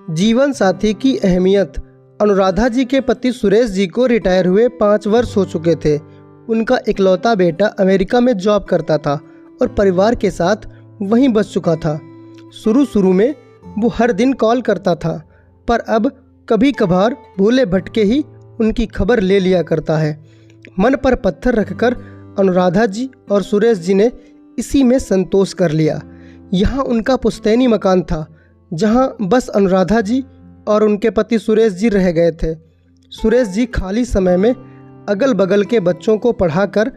जीवन साथी की अहमियत। अनुराधा जी के पति सुरेश जी को रिटायर हुए 5 वर्ष हो चुके थे। उनका इकलौता बेटा अमेरिका में जॉब करता था और परिवार के साथ वहीं बस चुका था। शुरू में वो हर दिन कॉल करता था, पर अब कभी कभार भूले भटके ही उनकी खबर ले लिया करता है। मन पर पत्थर रखकर अनुराधा जी और सुरेश जी ने इसी में संतोष कर लिया। यहाँ उनका पुश्तैनी मकान था, जहाँ बस अनुराधा जी और उनके पति सुरेश जी रह गए थे। सुरेश जी खाली समय में अगल बगल के बच्चों को पढ़ाकर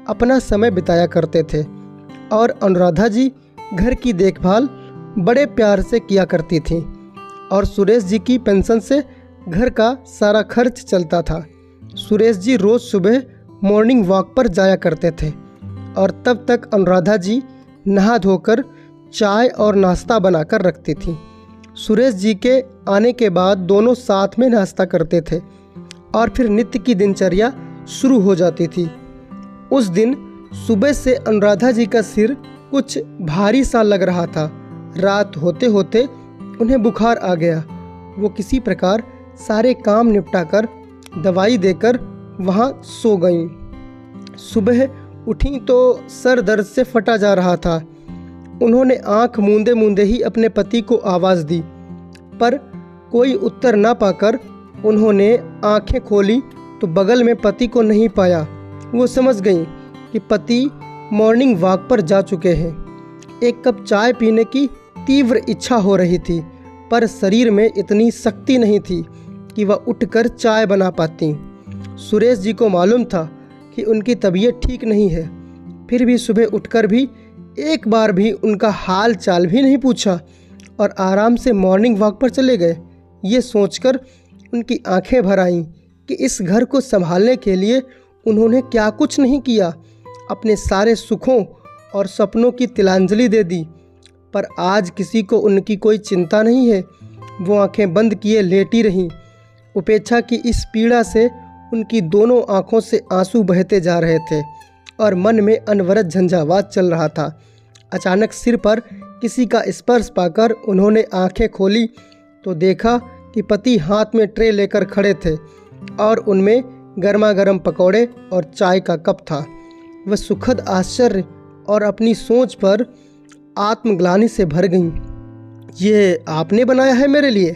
अपना समय बिताया करते थे और अनुराधा जी घर की देखभाल बड़े प्यार से किया करती थीं और सुरेश जी की पेंशन से घर का सारा खर्च चलता था। सुरेश जी रोज़ सुबह मॉर्निंग वॉक पर जाया करते थे और तब तक अनुराधा जी नहा धोकर चाय और नाश्ता बनाकर रखती थीं। सुरेश जी के आने के बाद दोनों साथ में नाश्ता करते थे और फिर नित्य की दिनचर्या शुरू हो जाती थी। उस दिन सुबह से अनुराधा जी का सिर कुछ भारी सा लग रहा था। रात होते होते उन्हें बुखार आ गया। वो किसी प्रकार सारे काम निपटाकर दवाई देकर वहाँ सो गईं। सुबह उठी तो सर दर्द से फटा जा रहा था। उन्होंने आंख मूंदे मूंदे ही अपने पति को आवाज़ दी, पर कोई उत्तर ना पाकर उन्होंने आंखें खोली तो बगल में पति को नहीं पाया। वो समझ गईं कि पति मॉर्निंग वॉक पर जा चुके हैं। एक कप चाय पीने की तीव्र इच्छा हो रही थी, पर शरीर में इतनी शक्ति नहीं थी कि वह उठकर चाय बना पाती। सुरेश जी को मालूम था कि उनकी तबीयत ठीक नहीं है, फिर भी सुबह उठकर भी एक बार भी उनका हाल चाल भी नहीं पूछा और आराम से मॉर्निंग वॉक पर चले गए। ये सोचकर उनकी आंखें भर आईं कि इस घर को संभालने के लिए उन्होंने क्या कुछ नहीं किया। अपने सारे सुखों और सपनों की तिलांजलि दे दी, पर आज किसी को उनकी कोई चिंता नहीं है। वो आंखें बंद किए लेटी रहीं। उपेक्षा की इस पीड़ा से उनकी दोनों आंखों से आंसू बहते जा रहे थे और मन में अनवरत झंझावात चल रहा था। अचानक सिर पर किसी का स्पर्श पाकर उन्होंने आंखें खोली तो देखा कि पति हाथ में ट्रे लेकर खड़े थे और उनमें गर्मा गर्म पकौड़े और चाय का कप था। वह सुखद आश्चर्य और अपनी सोच पर आत्मग्लानि से भर गईं। ये आपने बनाया है मेरे लिए?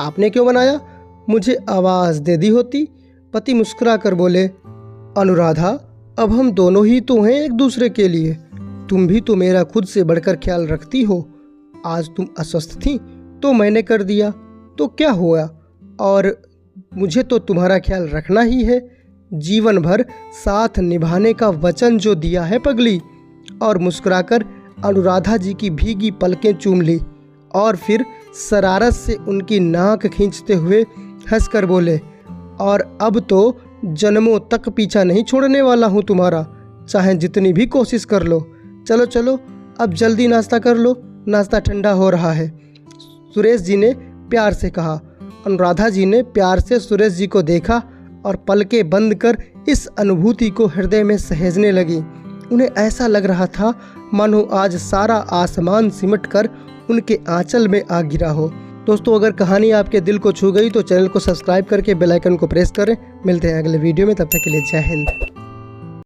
आपने क्यों बनाया? मुझे आवाज़ दे दी होती। पति मुस्कुरा कर बोले, अनुराधा, अब हम दोनों ही तो हैं एक दूसरे के लिए। तुम भी तो मेरा खुद से बढ़कर ख्याल रखती हो। आज तुम अस्वस्थ थी तो मैंने कर दिया, तो क्या हुआ? और मुझे तो तुम्हारा ख्याल रखना ही है। जीवन भर साथ निभाने का वचन जो दिया है पगली। और मुस्कुराकर अनुराधा जी की भीगी पलकें चूम ली और फिर शरारत से उनकी नाक खींचते हुए हंसकर बोले, और अब तो जन्मों तक पीछा नहीं छोड़ने वाला हूँ तुम्हारा, चाहे जितनी भी कोशिश कर लो। चलो चलो अब जल्दी नाश्ता कर लो, नाश्ता ठंडा हो रहा है, सुरेश जी ने प्यार से कहा। अनुराधा जी ने प्यार से सुरेश जी को देखा और पलकें बंद कर इस अनुभूति को हृदय में सहेजने लगी। उन्हें ऐसा लग रहा था मानो आज सारा आसमान सिमट कर उनके आंचल में आ गिरा हो। दोस्तों, अगर कहानी आपके दिल को छू गई तो चैनल को सब्सक्राइब करके बेल आइकन को प्रेस करें। मिलते हैं अगले वीडियो में, तब तक के लिए जय हिंद।